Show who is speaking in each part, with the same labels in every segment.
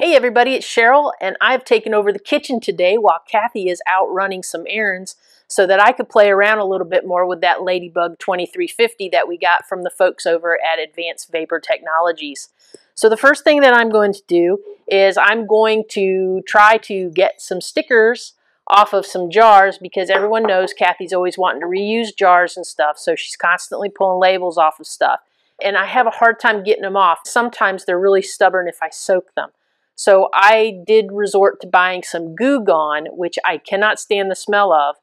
Speaker 1: Hey everybody, it's Cheryl, and I've taken over the kitchen today while Kathy is out running some errands so that I could play around a little bit more with that Ladybug 2350 that we got from the folks over at Advanced Vapor Technologies. So the first thing that I'm going to do is I'm going to try to get some stickers off of some jars because everyone knows Kathy's always wanting to reuse jars and stuff, so she's constantly pulling labels off of stuff. And I have a hard time getting them off. Sometimes they're really stubborn if I soak them. So I did resort to buying some Goo Gone, which I cannot stand the smell of.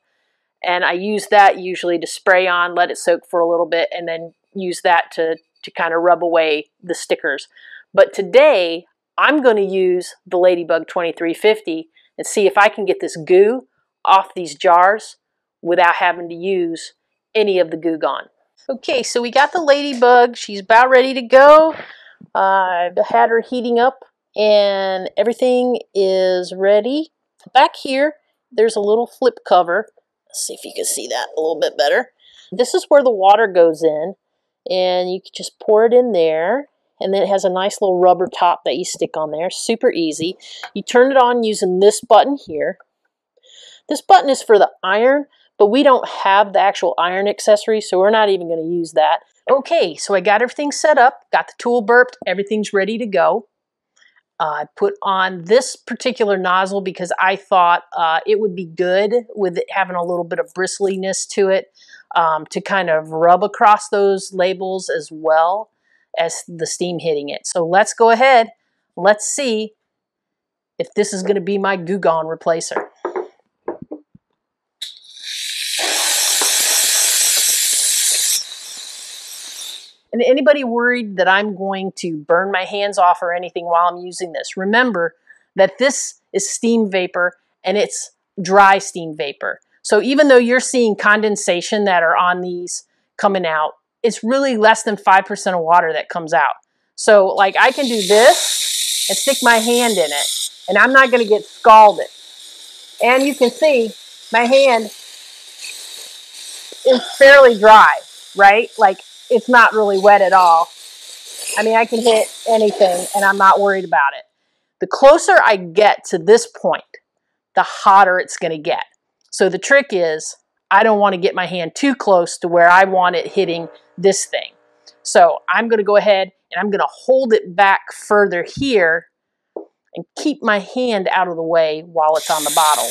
Speaker 1: And I use that usually to spray on, let it soak for a little bit, and then use that to kind of rub away the stickers. But today, I'm going to use the Ladybug 2350 and see if I can get this goo off these jars without having to use any of the Goo Gone. Okay, so we got the Ladybug. She's about ready to go. I've had her heating up and everything is ready. Back here, there's a little flip cover. Let's see if you can see that a little bit better. This is where the water goes in, and you can just pour it in there, and then it has a nice little rubber top that you stick on there. Super easy. You turn it on using this button here. This button is for the iron, but we don't have the actual iron accessory, so we're not even going to use that. Okay, so I got everything set up, got the tool burped, everything's ready to go. I put on this particular nozzle because I thought it would be good with it having a little bit of bristliness to it to kind of rub across those labels as well as the steam hitting it. So let's go ahead. Let's see if this is going to be my Goo Gone replacer. And anybody worried that I'm going to burn my hands off or anything while I'm using this, remember that this is steam vapor and it's dry steam vapor. So even though you're seeing condensation that are on these coming out, it's really less than 5% of water that comes out. So like I can do this and stick my hand in it and I'm not going to get scalded. And you can see my hand is fairly dry, right? Like it's not really wet at all. I mean, I can hit anything and I'm not worried about it. The closer I get to this point, the hotter it's going to get. So the trick is I don't want to get my hand too close to where I want it hitting this thing. So I'm going to go ahead and I'm going to hold it back further here and keep my hand out of the way while it's on the bottle.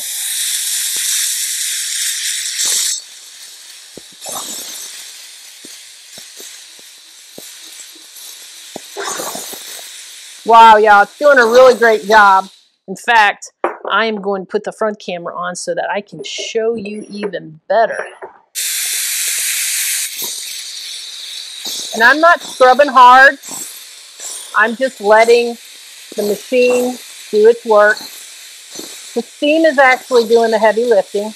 Speaker 1: Wow, y'all, it's doing a really great job. In fact, I am going to put the front camera on so that I can show you even better. And I'm not scrubbing hard. I'm just letting the machine do its work. The steam is actually doing the heavy lifting,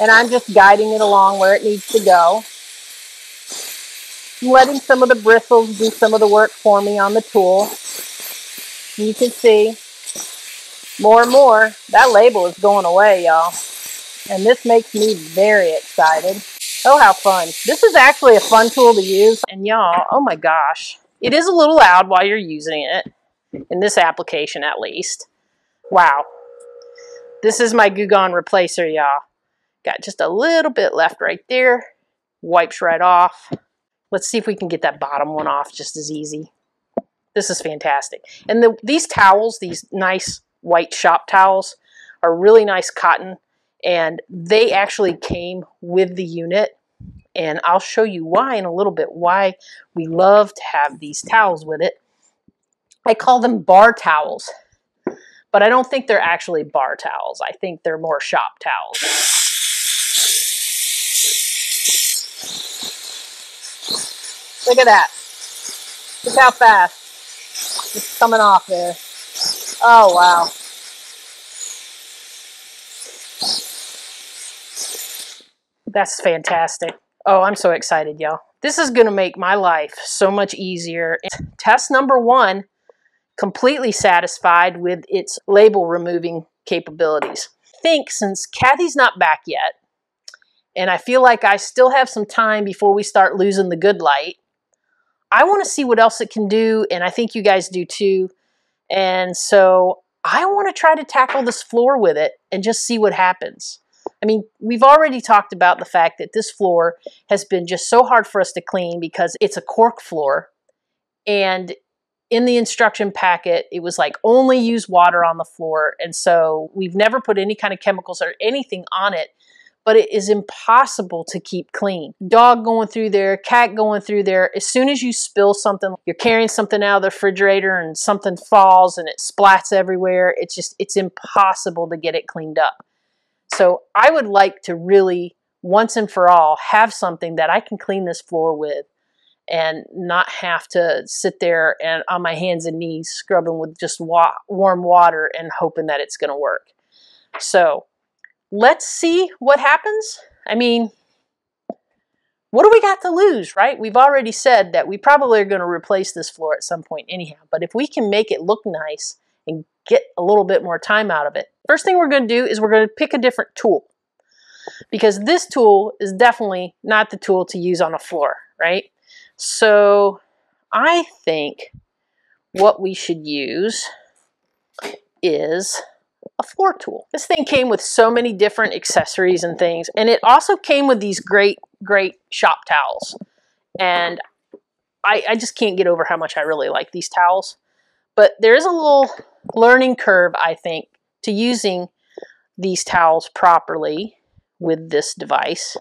Speaker 1: and I'm just guiding it along where it needs to go. I'm letting some of the bristles do some of the work for me on the tool. You can see more and more that label is going away, y'all. And this makes me very excited. Oh, how fun. This is actually a fun tool to use. And y'all, oh my gosh, it is a little loud while you're using it, in this application at least. Wow. This is my Goo Gone replacer, y'all. Got just a little bit left right there. Wipes right off. Let's see if we can get that bottom one off just as easy. This is fantastic. And these towels, these nice white shop towels, are really nice cotton. And they actually came with the unit. And I'll show you why in a little bit, why we love to have these towels with it. I call them bar towels. But I don't think they're actually bar towels. I think they're more shop towels. Look at that. Look how fast it's coming off there. Oh, wow. That's fantastic. Oh, I'm so excited, y'all. This is going to make my life so much easier. Test number 1, completely satisfied with its label removing capabilities. I think since Kathy's not back yet, and I feel like I still have some time before we start losing the good light, I want to see what else it can do, and I think you guys do too. And so I want to try to tackle this floor with it and just see what happens. I mean, we've already talked about the fact that this floor has been just so hard for us to clean because it's a cork floor. And in the instruction packet, it was like only use water on the floor. And so we've never put any kind of chemicals or anything on it, but it is impossible to keep clean. Dog going through there, cat going through there. As soon as you spill something, you're carrying something out of the refrigerator and something falls and it splats everywhere. It's impossible to get it cleaned up. So I would like to really, once and for all, have something that I can clean this floor with and not have to sit there and on my hands and knees scrubbing with just warm water and hoping that it's going to work. So let's see what happens. I mean, what do we got to lose, right? We've already said that we probably are going to replace this floor at some point anyhow, but if we can make it look nice and get a little bit more time out of it, first thing we're going to do is we're going to pick a different tool, because this tool is definitely not the tool to use on a floor, right? So I think what we should use is a floor tool. This thing came with so many different accessories and things, and it also came with these great shop towels. And I just can't get over how much I really like these towels. But there is a little learning curve, I think, to using these towels properly with this device.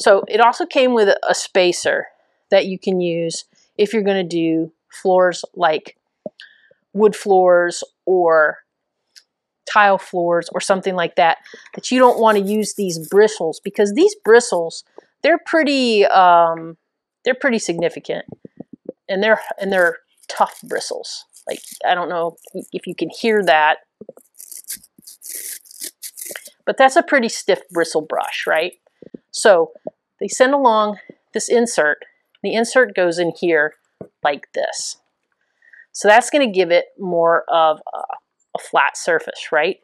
Speaker 1: So it also came with a spacer that you can use if you're going to do floors like wood floors or tile floors or something like that, that you don't want to use these bristles, because these bristles, they're pretty significant, and they're tough bristles. Like, I don't know if you can hear that, but that's a pretty stiff bristle brush, right? So they send along this insert. The insert goes in here like this. So that's going to give it more of a flat surface, right?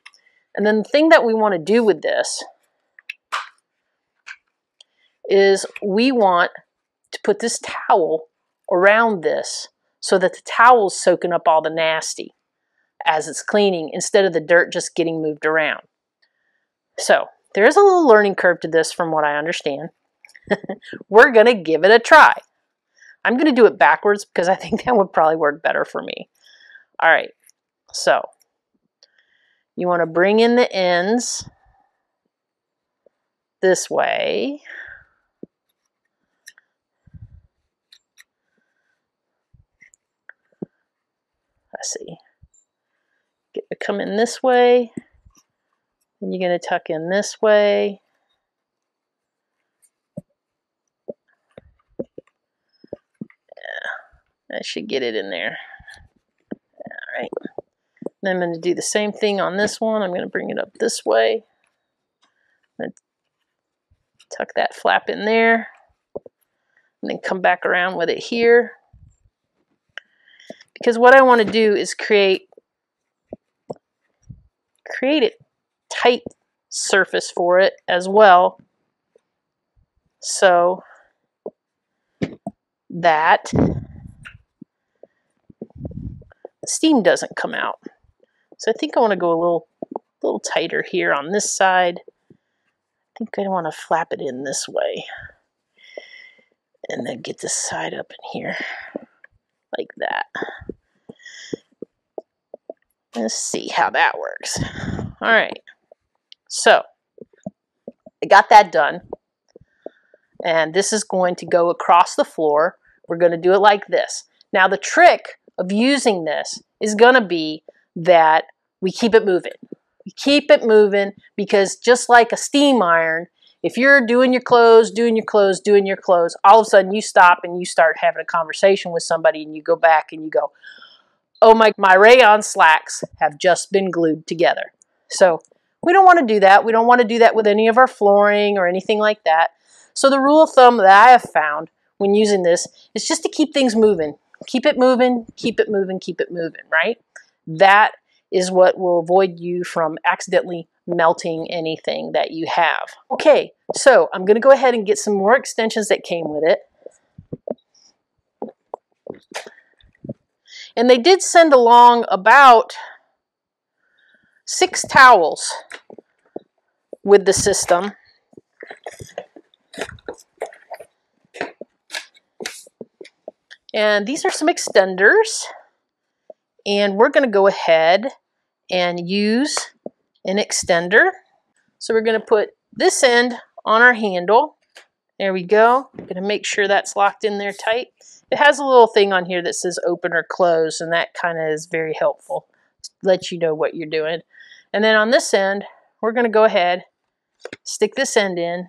Speaker 1: And then the thing that we want to do with this is we want to put this towel around this so that the towel's soaking up all the nasty as it's cleaning, instead of the dirt just getting moved around. So there is a little learning curve to this from what I understand. We're going to give it a try. I'm going to do it backwards because I think that would probably work better for me. All right, so you want to bring in the ends this way. Let's see. Get to come in this way. And you're going to tuck in this way. Yeah, that should get it in there. All right. Then I'm going to do the same thing on this one. I'm going to bring it up this way. I'm going to tuck that flap in there. And then come back around with it here. Because what I want to do is create a tight surface for it as well, so that the steam doesn't come out. So I think I want to go a little tighter here on this side. I think I want to flap it in this way. And then get this side up in here. Like that. Let's see how that works. All right. So I got that done. And this is going to go across the floor. We're going to do it like this. Now the trick of using this is going to be that we keep it moving. We keep it moving, because just like a steam iron, if you're doing your clothes, all of a sudden you stop and you start having a conversation with somebody, and you go back and you go, oh, my rayon slacks have just been glued together. So we don't want to do that. We don't want to do that with any of our flooring or anything like that. So the rule of thumb that I have found when using this is just to keep things moving. Keep it moving, keep it moving, keep it moving, right? That is what will avoid you from accidentally melting anything that you have. Okay, so I'm going to go ahead and get some more extensions that came with it. And they did send along about 6 towels with the system. And these are some extenders. And we're going to go ahead and use an extender. So we're going to put this end on our handle. There we go. I'm going to make sure that's locked in there tight. It has a little thing on here that says open or close, and that kind of is very helpful to let you know what you're doing. And then on this end, we're going to go ahead, stick this end in,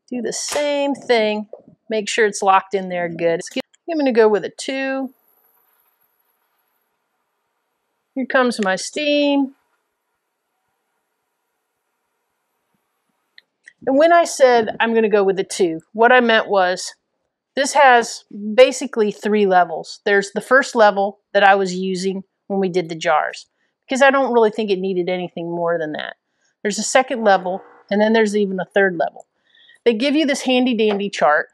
Speaker 1: do the same thing, make sure it's locked in there good. I'm going to go with a 2. Here comes my steam. And when I said I'm going to go with a 2, what I meant was this has basically 3 levels. There's the first level that I was using when we did the jars, because I don't really think it needed anything more than that. There's a second level, and then there's even a third level. They give you this handy dandy chart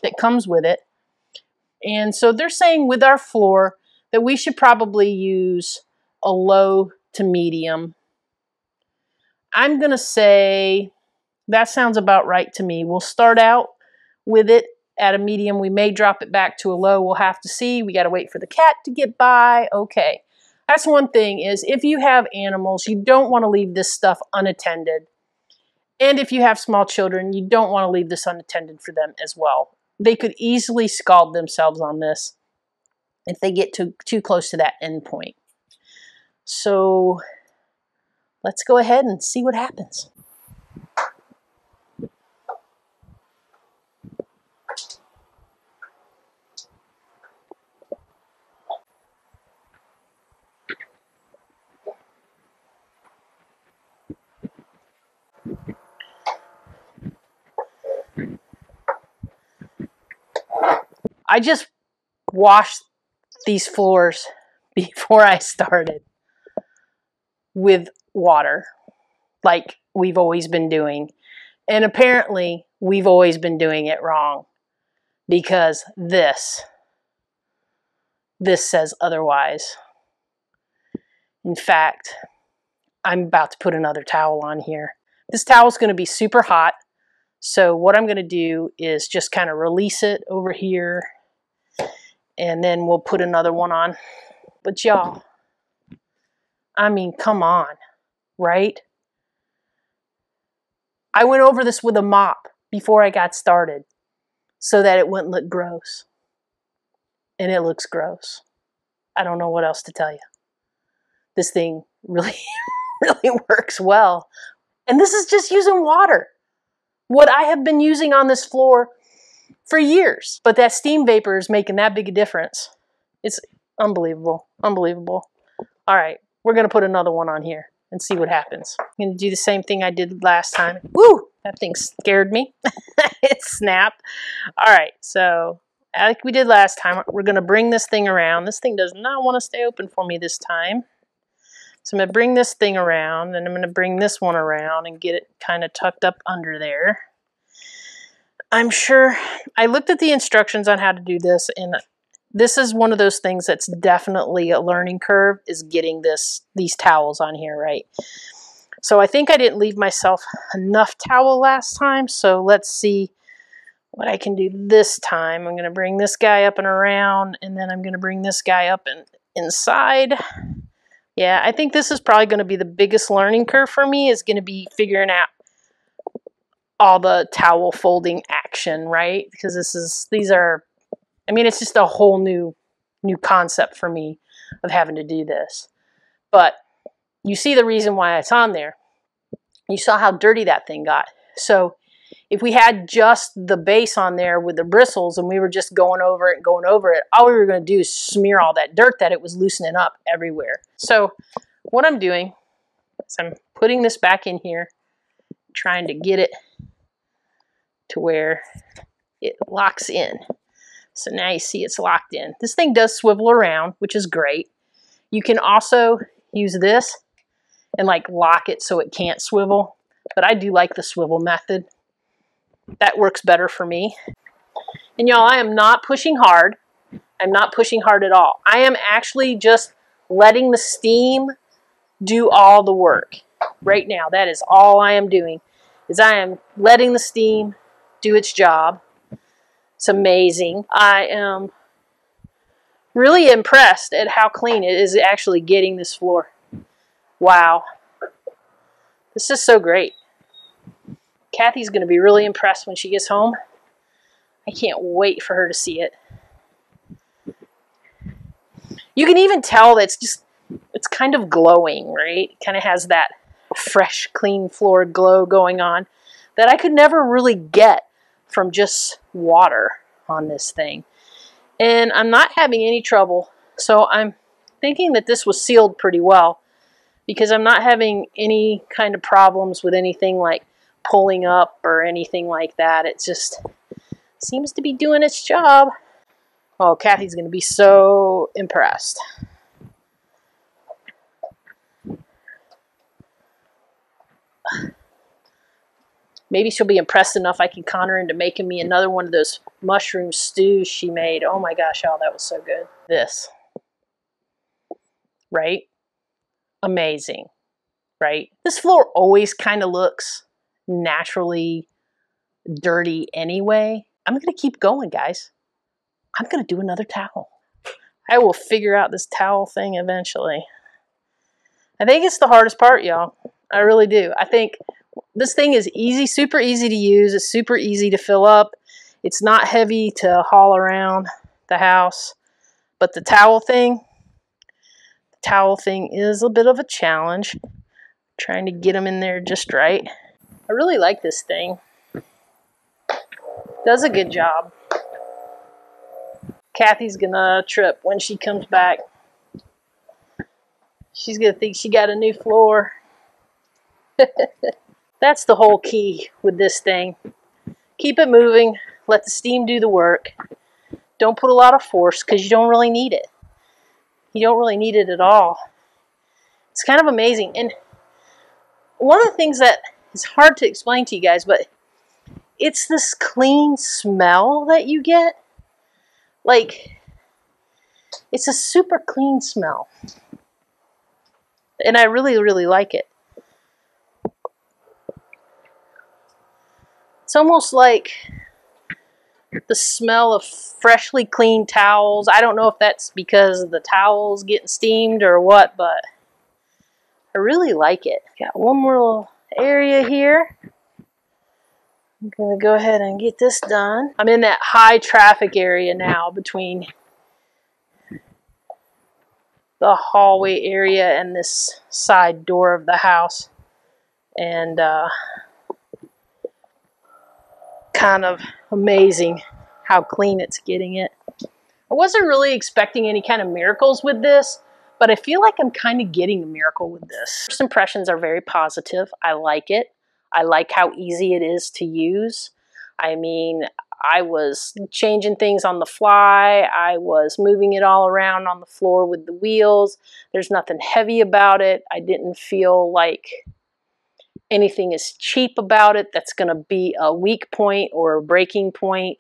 Speaker 1: that comes with it. And so they're saying with our floor that we should probably use a low to medium. I'm going to say that sounds about right to me. We'll start out with it at a medium. We may drop it back to a low. We'll have to see. We got to wait for the cat to get by. Okay. That's one thing is if you have animals, you don't want to leave this stuff unattended. And if you have small children, you don't want to leave this unattended for them as well. They could easily scald themselves on this if they get too close to that end point. So let's go ahead and see what happens. I just washed these floors before I started with water, like we've always been doing. And apparently, we've always been doing it wrong, because this says otherwise. In fact, I'm about to put another towel on here. This towel is going to be super hot. So what I'm going to do is just kind of release it over here, and then we'll put another one on. But y'all, I mean, come on, right? I went over this with a mop before I got started so that it wouldn't look gross. And it looks gross. I don't know what else to tell you. This thing really, really works well. And this is just using water. What I have been using on this floor for years. But that steam vapor is making that big a difference. It's unbelievable. Unbelievable. All right, we're going to put another one on here and see what happens. I'm going to do the same thing I did last time. Woo! That thing scared me. It snapped. All right, so like we did last time, we're going to bring this thing around. This thing does not want to stay open for me this time. So I'm going to bring this thing around, and I'm going to bring this one around and get it kind of tucked up under there. I'm sure I looked at the instructions on how to do this, and this is one of those things that's definitely a learning curve, is getting these towels on here right. So I think I didn't leave myself enough towel last time, so let's see what I can do this time. I'm going to bring this guy up and around, and then I'm going to bring this guy up and inside. Yeah, I think this is probably going to be the biggest learning curve for me, is going to be figuring out all the towel folding action, right? Because these are, I mean, it's just a whole new concept for me of having to do this. But you see the reason why it's on there. You saw how dirty that thing got. So if we had just the base on there with the bristles and we were just going over it and going over it, all we were going to do is smear all that dirt that it was loosening up everywhere. So what I'm doing is I'm putting this back in here, trying to get it to where it locks in. So now you see it's locked in. This thing does swivel around, which is great. You can also use this and like lock it so it can't swivel, but I do like the swivel method. That works better for me. And y'all, I am not pushing hard. I'm not pushing hard at all. I am actually just letting the steam do all the work right now. That is all I am doing, is I am letting the steam do its job. It's amazing. I am really impressed at how clean it is actually getting this floor. Wow. This is so great. Kathy's going to be really impressed when she gets home. I can't wait for her to see it. You can even tell that it's kind of glowing, right? It kind of has that fresh, clean floor glow going on that I could never really get from just water on this thing. And I'm not having any trouble, so I'm thinking that this was sealed pretty well, because I'm not having any kind of problems with anything like pulling up or anything like that. It just seems to be doing its job. Oh, Kathy's going to be so impressed. Maybe she'll be impressed enough I can con her into making me another one of those mushroom stews she made. Oh my gosh, oh, that was so good. This. Right? Amazing. Right? This floor always kind of looks naturally dirty anyway. I'm going to keep going, guys. I'm going to do another towel. I will figure out this towel thing eventually. I think it's the hardest part, y'all. I really do. I think this thing is easy, super easy to use. It's super easy to fill up. It's not heavy to haul around the house. But the towel thing is a bit of a challenge. Trying to get them in there just right. I really like this thing. Does a good job. Kathy's gonna trip when she comes back. She's gonna think she got a new floor. That's the whole key with this thing. Keep it moving. Let the steam do the work. Don't put a lot of force, because you don't really need it. You don't really need it at all. It's kind of amazing. And one of the things that is hard to explain to you guys, but it's this clean smell that you get. Like, it's a super clean smell. And I really, really like it. It's almost like the smell of freshly cleaned towels. I don't know if that's because the towels getting steamed or what, but I really like it. Got one more little area here. I'm going to go ahead and get this done. I'm in that high traffic area now between the hallway area and this side door of the house. And kind of amazing how clean it's getting it. I wasn't really expecting any kind of miracles with this, but I feel like I'm kind of getting a miracle with this. First impressions are very positive. I like it. I like how easy it is to use. I mean, I was changing things on the fly. I was moving it all around on the floor with the wheels. There's nothing heavy about it. I didn't feel like anything is cheap about it that's going to be a weak point or a breaking point.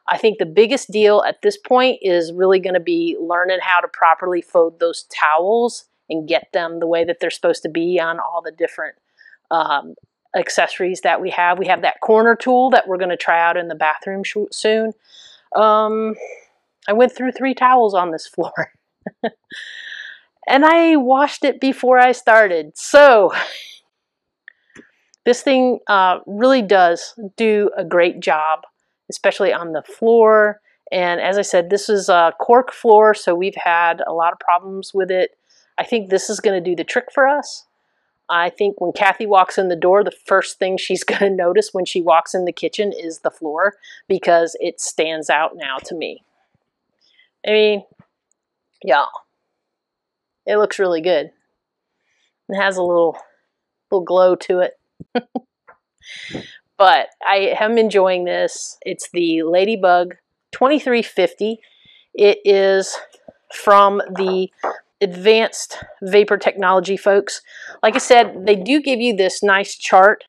Speaker 1: I think the biggest deal at this point is really going to be learning how to properly fold those towels and get them the way that they're supposed to be on all the different accessories that we have. We have that corner tool that we're going to try out in the bathroom soon. I went through 3 towels on this floor. And I washed it before I started. So this thing really does do a great job, especially on the floor. And as I said, this is a Cork floor, so we've had a lot of problems with it. I think this is going to do the trick for us. I think when Kathy walks in the door, the first thing she's going to notice when she walks in the kitchen is the floor, because it stands out now to me. I mean, yeah, it looks really good. It has a little glow to it. But I am enjoying this. It's the Ladybug 2350. It is from the Advanced Vapor Technology folks. Like I said, they do give you this nice chart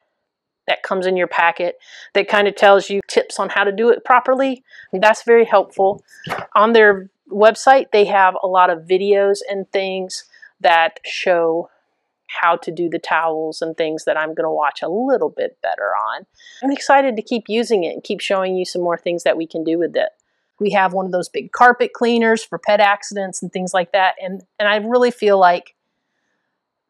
Speaker 1: that comes in your packet that kind of tells you tips on how to do it properly. That's very helpful. On their website, they have a lot of videos and things that show how to do the towels and things that I'm going to watch a little bit better on. I'm excited to keep using it and keep showing you some more things that we can do with it. We have one of those big carpet cleaners for pet accidents and things like that. And I really feel like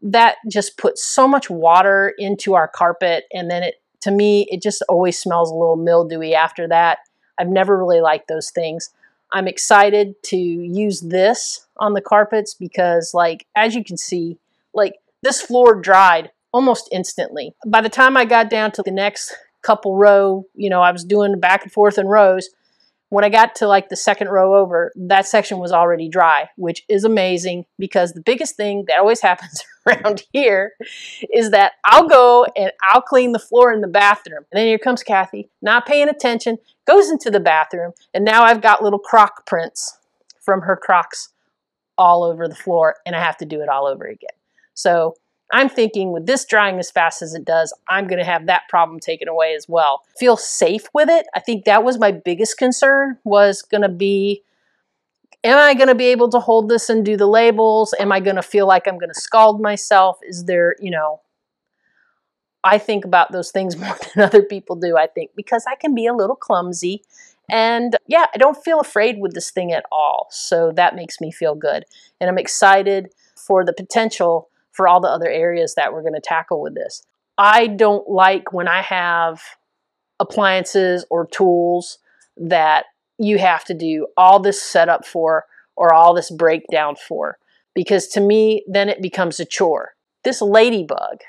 Speaker 1: that just puts so much water into our carpet, and then to me, it just always smells a little mildewy after that. I've never really liked those things. I'm excited to use this on the carpets because, like, as you can see, like, this floor dried almost instantly. By the time I got down to the next couple row, you know, I was doing back and forth in rows. When I got to like the second row over, that section was already dry, which is amazing because the biggest thing that always happens around here is that I'll go and I'll clean the floor in the bathroom. And then here comes Kathy, not paying attention, goes into the bathroom, and now I've got little Croc prints from her Crocs all over the floor, and I have to do it all over again. So I'm thinking with this drying as fast as it does, I'm going to have that problem taken away as well. Feel safe with it. I think that was my biggest concern, was going to be, am I going to be able to hold this and do the labels? Am I going to feel like I'm going to scald myself? Is there, you know, I think about those things more than other people do, I think, because I can be a little clumsy. And yeah, I don't feel afraid with this thing at all. So that makes me feel good. And I'm excited for the potential for all the other areas that we're going to tackle with this. I don't like when I have appliances or tools that you have to do all this setup for or all this breakdown for, because to me, then it becomes a chore. This Ladybug,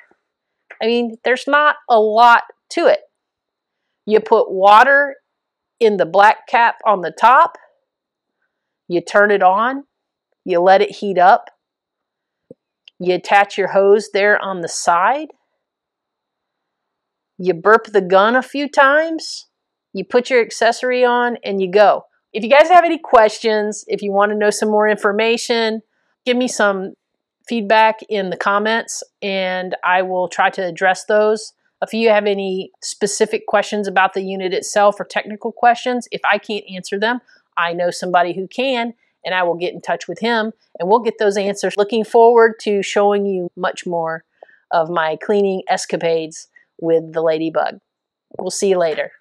Speaker 1: I mean, there's not a lot to it. You put water in the black cap on the top, you turn it on, you let it heat up, you attach your hose there on the side, you burp the gun a few times, you put your accessory on, and you go. If you guys have any questions, if you want to know some more information, give me some feedback in the comments, and I will try to address those. If you have any specific questions about the unit itself or technical questions, if I can't answer them, I know somebody who can, and I will get in touch with him, and we'll get those answers. Looking forward to showing you much more of my cleaning escapades with the Ladybug. We'll see you later.